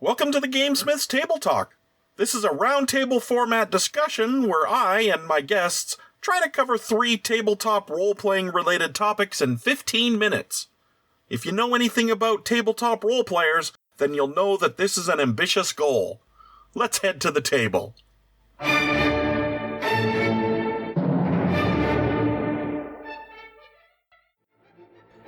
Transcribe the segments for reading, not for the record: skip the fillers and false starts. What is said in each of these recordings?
Welcome to the GameSmith's Table Talk. This is a roundtable format discussion where I and my guests try to cover 3 tabletop role-playing related topics in 15 minutes. If you know anything about tabletop role players, then you'll know that this is an ambitious goal. Let's head to the table.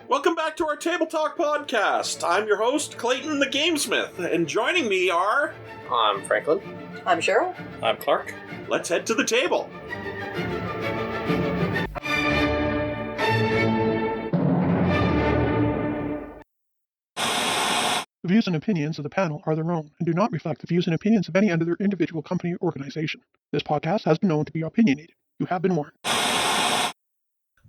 Welcome back to our Table Talk podcast. I'm your host, Clayton the GameSmith, and joining me are... I'm Franklin. I'm Cheryl. I'm Clark. Let's head to the table. The views and opinions of the panel are their own and do not reflect the views and opinions of any other individual company or organization. This podcast has been known to be opinionated. You have been warned.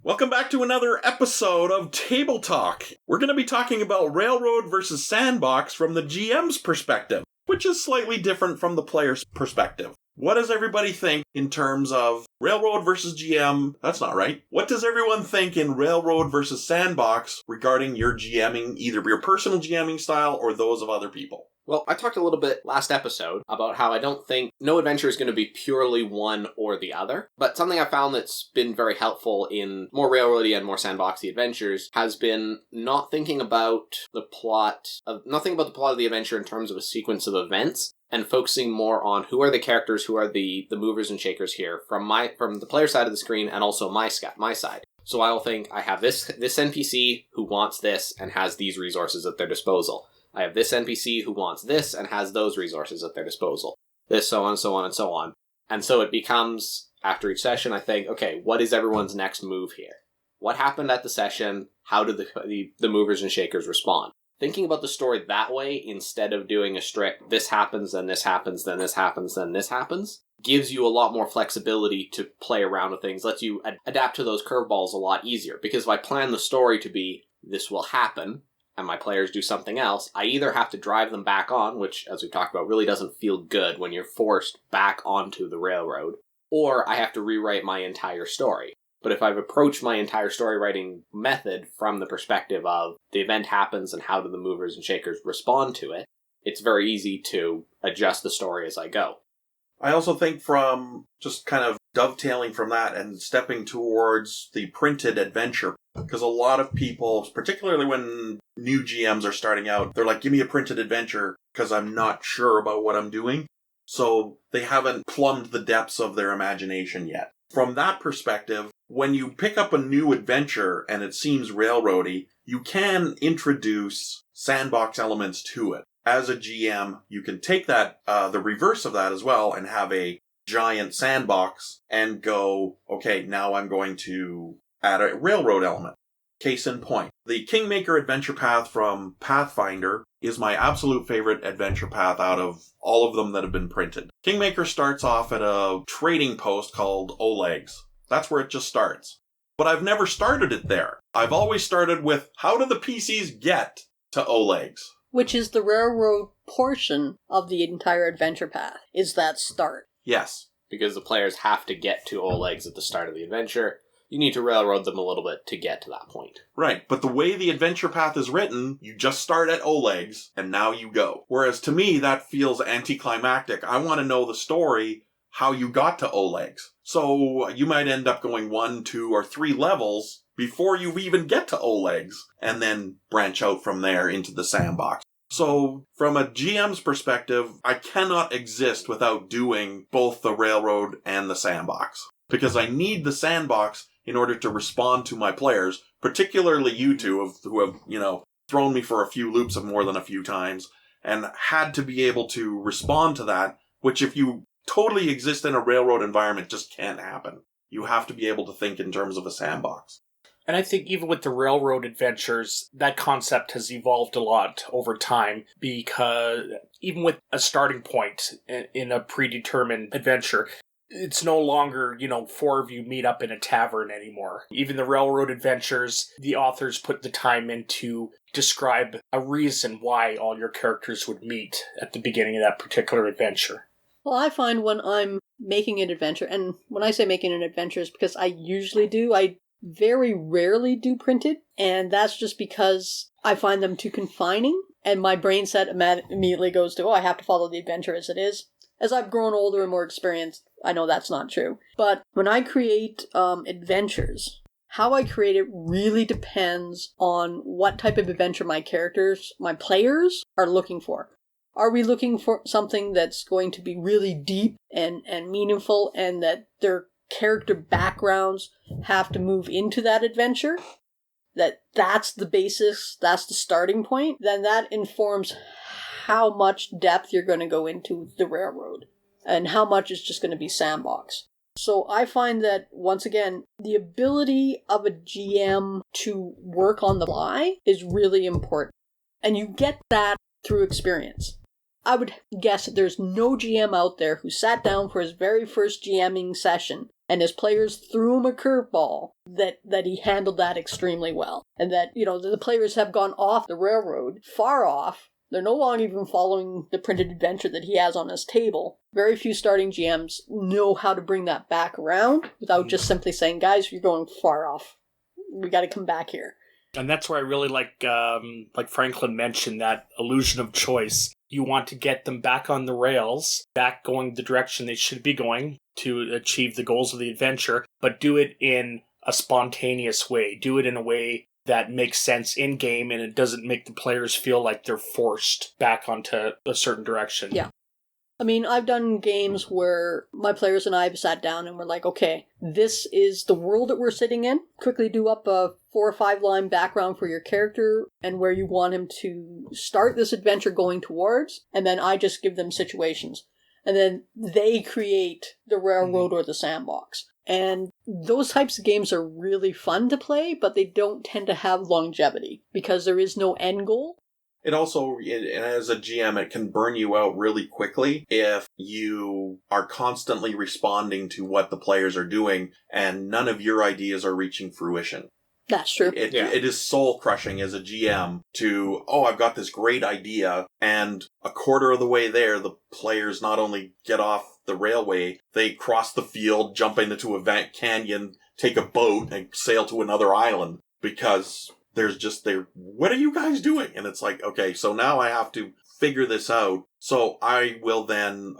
Welcome back to another episode of Table Talk. We're going to be talking about Railroad versus Sandbox from the GM's perspective, which is slightly different from the player's perspective. What does everybody think in terms of Railroad versus GM? That's not right. What does everyone think in Railroad versus Sandbox regarding your GMing, either your personal GMing style or those of other people? Well, I talked a little bit last episode about how I don't think no adventure is going to be purely one or the other. But something I found that's been very helpful in more railroady and more sandboxy adventures has been not thinking about the plot of the adventure in terms of a sequence of events, and focusing more on who are the characters, who are the movers and shakers here from the player side of the screen and also my side. So I'll think I have this NPC who wants this and has these resources at their disposal. I have this NPC who wants this and has those resources at their disposal. This, so on, so on, and so on. And so it becomes, after each session, I think, okay, what is everyone's next move here? What happened at the session? How did the movers and shakers respond? Thinking about the story that way, instead of doing a strict, this happens, then this happens, then this happens, then this happens, gives you a lot more flexibility to play around with things, lets you adapt to those curveballs a lot easier. Because if I plan the story to be, this will happen, and my players do something else, I either have to drive them back on, which, as we've talked about, really doesn't feel good when you're forced back onto the railroad, or I have to rewrite my entire story. But if I've approached my entire story writing method from the perspective of the event happens and how do the movers and shakers respond to it, it's very easy to adjust the story as I go. I also think from just kind of dovetailing from that and stepping towards the printed adventure, because a lot of people, particularly when new GMs are starting out, they're like, give me a printed adventure because I'm not sure about what I'm doing. So they haven't plumbed the depths of their imagination yet. From that perspective, when you pick up a new adventure and it seems railroady, you can introduce sandbox elements to it. As a GM, you can take that, the reverse of that as well, and have a giant sandbox and go, okay, now I'm going to add a railroad element. Case in point, the Kingmaker adventure path from Pathfinder is my absolute favorite adventure path out of all of them that have been printed. Kingmaker starts off at a trading post called Oleg's. That's where it just starts. But I've never started it there. I've always started with, how do the PCs get to Oleg's? Which is the railroad portion of the entire adventure path, is that start. Yes. Because the players have to get to Oleg's at the start of the adventure. You need to railroad them a little bit to get to that point. Right, but the way the adventure path is written, you just start at Oleg's, and now you go. Whereas to me, that feels anticlimactic. I want to know the story, how you got to Oleg's. So you might end up going 1, 2, or 3 levels before you even get to Oleg's, and then branch out from there into the sandbox. So from a GM's perspective, I cannot exist without doing both the railroad and the sandbox. Because I need the sandbox in order to respond to my players, particularly you two who have, thrown me for a few loops of more than a few times, and had to be able to respond to that, which if you totally exist in a railroad environment just can't happen. You have to be able to think in terms of a sandbox. And I think even with the railroad adventures, that concept has evolved a lot over time, because even with a starting point in a predetermined adventure, it's no longer, 4 of you meet up in a tavern anymore. Even the railroad adventures, the authors put the time in to describe a reason why all your characters would meet at the beginning of that particular adventure. Well, I find when I'm making an adventure, and when I say making an adventure, it's because I usually do, I very rarely do printed, and that's just because I find them too confining. And my brain set immediately goes to, I have to follow the adventure as it is. As I've grown older and more experienced, I know that's not true. But when I create adventures, how I create it really depends on what type of adventure my players are looking for. Are we looking for something that's going to be really deep and meaningful, and that their character backgrounds have to move into that adventure? That's the basis, that's the starting point? Then that informs how much depth you're going to go into the railroad, and how much is just going to be sandbox. So I find that, once again, the ability of a GM to work on the fly is really important. And you get that through experience. I would guess that there's no GM out there who sat down for his very first GMing session and his players threw him a curveball, that he handled that extremely well. And that, the players have gone off the railroad, far off. They're no longer even following the printed adventure that he has on his table. Very few starting GMs know how to bring that back around without just simply saying, guys, you're going far off. We got to come back here. And that's where I really like Franklin mentioned, that illusion of choice. You want to get them back on the rails, back going the direction they should be going to achieve the goals of the adventure, but do it in a spontaneous way. Do it in a way that makes sense in-game, and it doesn't make the players feel like they're forced back onto a certain direction. Yeah. I mean, I've done games where my players and I have sat down and we're like, okay, this is the world that we're sitting in. Quickly do up a 4 or 5 line background for your character and where you want him to start this adventure going towards. And then I just give them situations. And then they create the railroad or the sandbox. And those types of games are really fun to play, but they don't tend to have longevity because there is no end goal. It also, as a GM, it can burn you out really quickly if you are constantly responding to what the players are doing and none of your ideas are reaching fruition. That's true. It is soul-crushing as a GM to, I've got this great idea, and a quarter of the way there, the players not only get off the railway, they cross the field, jump into a canyon, take a boat, and sail to another island, because what are you guys doing? And it's like, okay, so now I have to figure this out. So I will then,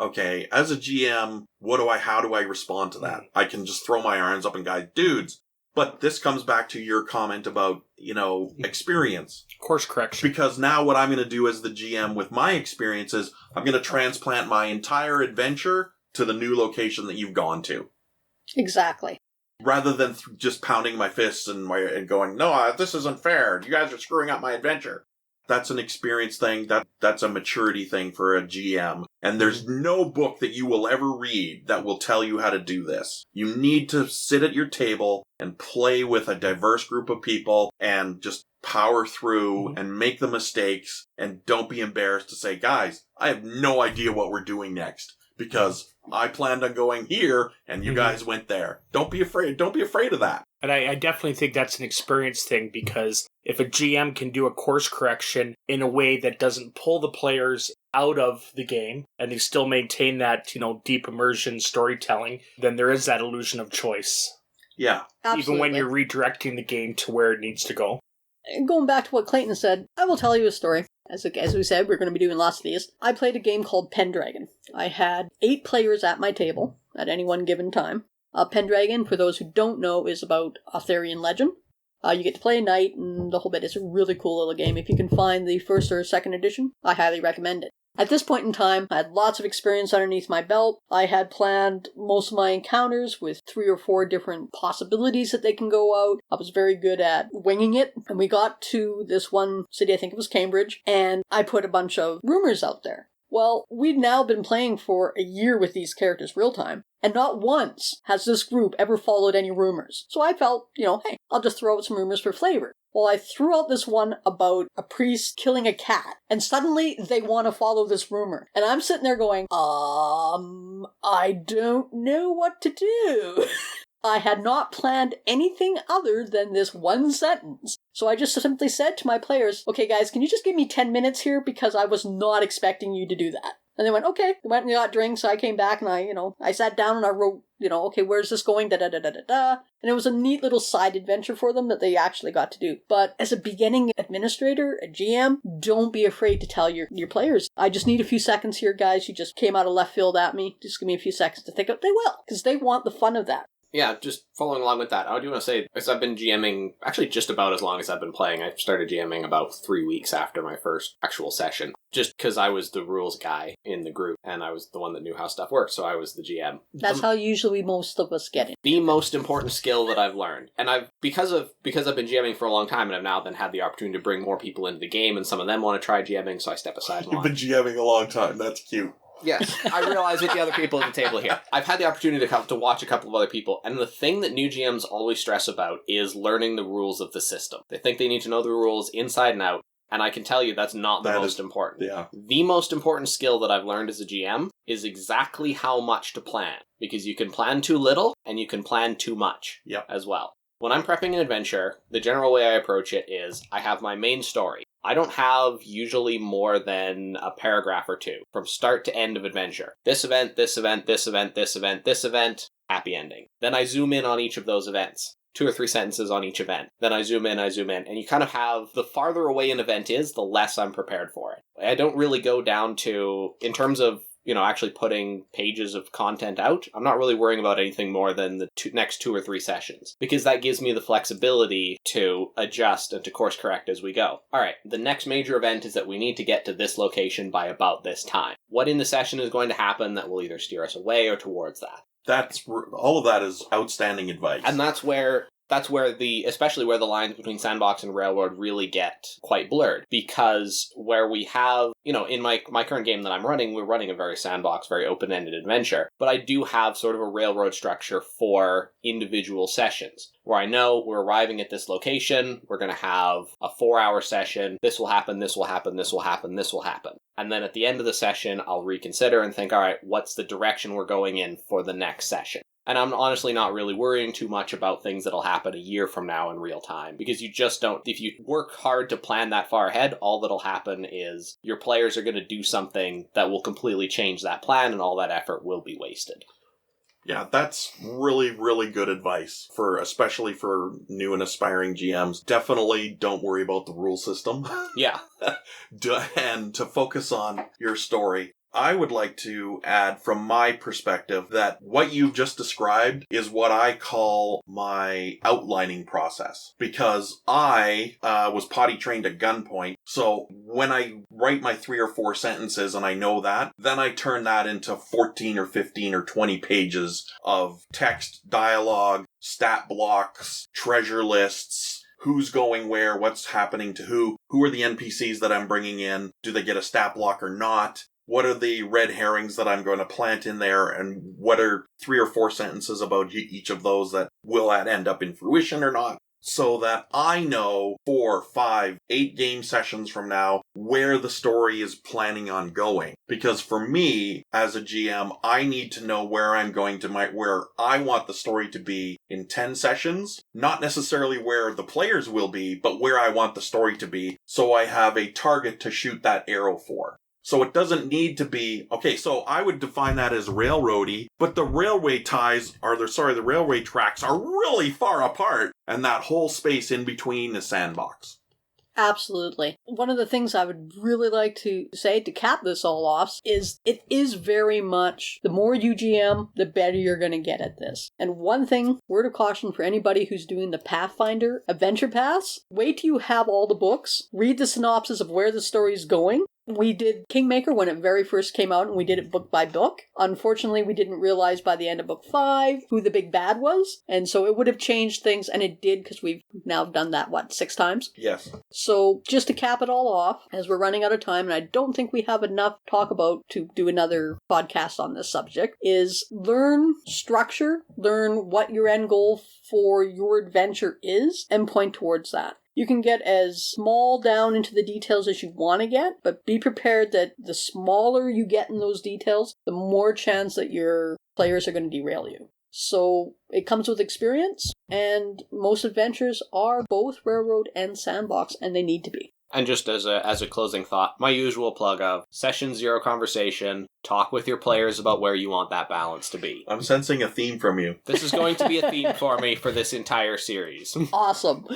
as a GM, how do I respond to that? I can just throw my arms up and go, dudes. But this comes back to your comment about, experience. Course correction. Because now what I'm going to do as the GM with my experience is I'm going to transplant my entire adventure to the new location that you've gone to. Exactly. Rather than just pounding my fists and going, no, this isn't fair. You guys are screwing up my adventure. That's an experience thing. That's a maturity thing for a GM. And there's no book that you will ever read that will tell you how to do this. You need to sit at your table and play with a diverse group of people and just power through and make the mistakes, and don't be embarrassed to say, guys, I have no idea what we're doing next because I planned on going here and you guys went there. Don't be afraid. Don't be afraid of that. And I definitely think that's an experience thing, because if a GM can do a course correction in a way that doesn't pull the players out of the game and they still maintain that, deep immersion storytelling, then there is that illusion of choice. Yeah. Absolutely. Even when you're redirecting the game to where it needs to go. Going back to what Clayton said, I will tell you a story. As we said, we're going to be doing lots of these. I played a game called Pendragon. I had 8 players at my table at any one given time. Pendragon, for those who don't know, is about Arthurian legend. You get to play a knight and the whole bit. It's a really cool little game. If you can find the 1st or 2nd edition, I highly recommend it. At this point in time, I had lots of experience underneath my belt. I had planned most of my encounters with 3 or 4 different possibilities that they can go out. I was very good at winging it. And we got to this one city, I think it was Cambridge, and I put a bunch of rumors out there. Well, we'd now been playing for a year with these characters real time, and not once has this group ever followed any rumors. So I felt, hey, I'll just throw out some rumors for flavor. Well, I threw out this one about a priest killing a cat, and suddenly they want to follow this rumor. And I'm sitting there going, I don't know what to do. I had not planned anything other than this one sentence. So I just simply said to my players, okay guys, can you just give me 10 minutes here, because I was not expecting you to do that. And they went, okay. They went and got drinks. I came back and I sat down and I wrote, okay, where's this going? Da-da-da-da-da-da. And it was a neat little side adventure for them that they actually got to do. But as a beginning administrator, a GM, don't be afraid to tell your players, I just need a few seconds here, guys. You just came out of left field at me. Just give me a few seconds to think of it. They will, because they want the fun of that. Yeah, just following along with that, I do want to say, because I've been GMing actually just about as long as I've been playing. I started GMing about 3 weeks after my first actual session, just because I was the rules guy in the group, and I was the one that knew how stuff worked, so I was the GM. That's how usually most of us get it. The most important skill that I've learned, and because I've been GMing for a long time, and I've now then had the opportunity to bring more people into the game, and some of them want to try GMing, so I step aside and You've been GMing a long time, that's cute. Yes, I realize with the other people at the table here. I've had the opportunity to watch a couple of other people, and the thing that new GMs always stress about is learning the rules of the system. They think they need to know the rules inside and out, and I can tell you that's not the most important. Yeah. The most important skill that I've learned as a GM is exactly how much to plan, because you can plan too little, and you can plan too much as well. When I'm prepping an adventure, the general way I approach it is I have my main story. I don't have usually more than a paragraph or two from start to end of adventure. This event, this event, this event, this event, this event, happy ending. Then I zoom in on each of those events. 2 or 3 sentences on each event. Then I zoom in, and you kind of have, the farther away an event is, the less I'm prepared for it. I don't really go down to, in terms of, actually putting pages of content out, I'm not really worrying about anything more than the next 2 or 3 sessions, because that gives me the flexibility to adjust and to course correct as we go. Alright, the next major event is that we need to get to this location by about this time. What in the session is going to happen that will either steer us away or towards that? All of that is outstanding advice. And that's where especially where the lines between Sandbox and Railroad really get quite blurred, because where we have, in my current game that I'm running, we're running a very Sandbox, very open-ended adventure, but I do have sort of a Railroad structure for individual sessions, where I know we're arriving at this location, we're going to have a 4-hour session, this will happen, this will happen, this will happen, this will happen. And then at the end of the session, I'll reconsider and think, all right, what's the direction we're going in for the next session? And I'm honestly not really worrying too much about things that'll happen a year from now in real time, because you just don't, if you work hard to plan that far ahead, all that'll happen is your players are going to do something that will completely change that plan, and all that effort will be wasted. Yeah, that's really, really good advice, especially for new and aspiring GMs. Definitely don't worry about the rule system. Yeah. And to focus on your story. I would like to add from my perspective that what you've just described is what I call my outlining process, because I was potty trained at gunpoint. So when I write my 3 or 4 sentences and I know that, then I turn that into 14 or 15 or 20 pages of text, dialogue, stat blocks, treasure lists, who's going where, what's happening to who are the NPCs that I'm bringing in, do they get a stat block or not? What are the red herrings that I'm going to plant in there, and what are 3 or 4 sentences about each of those that will that end up in fruition or not? So that I know 4, 5, 8 game sessions from now where the story is planning on going. Because for me, as a GM, I need to know where I'm going to where I want the story to be in 10 sessions. Not necessarily where the players will be, but where I want the story to be, so I have a target to shoot that arrow for. So it doesn't need to be, okay, so I would define that as railroady, but the railway the railway tracks are really far apart, and that whole space in between is Sandbox. Absolutely. One of the things I would really like to say to cap this all off is it is very much the more you GM, the better you're going to get at this. And one thing, word of caution for anybody who's doing the Pathfinder adventure paths, wait till you have all the books, read the synopsis of where the story's going. We did Kingmaker when it very first came out, and we did it book by book. Unfortunately, we didn't realize by the end of book 5 who the big bad was, and so it would have changed things, and it did, because we've now done that, 6 times? Yes. So, just to cap it all off, as we're running out of time, and I don't think we have enough talk about to do another podcast on this subject, is learn structure, learn what your end goal for your adventure is, and point towards that. You can get as small down into the details as you want to get, but be prepared that the smaller you get in those details, the more chance that your players are going to derail you. So it comes with experience, and most adventures are both Railroad and Sandbox, and they need to be. And just as a closing thought, my usual plug of session 0 conversation, talk with your players about where you want that balance to be. I'm sensing a theme from you. This is going to be a theme for me for this entire series. Awesome.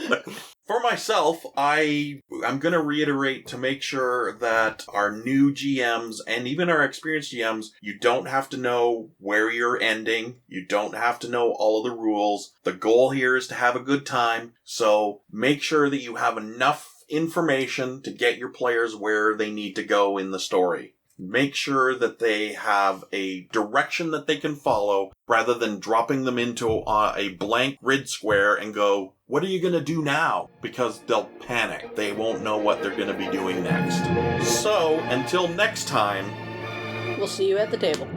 For myself, I'm going to reiterate to make sure that our new GMs and even our experienced GMs, you don't have to know where you're ending. You don't have to know all of the rules. The goal here is to have a good time. So make sure that you have enough information to get your players where they need to go in the story. Make sure that they have a direction that they can follow rather than dropping them into a blank grid square and go, what are you going to do now? Because they'll panic. They won't know what they're going to be doing next. So, until next time, We'll see you at the table.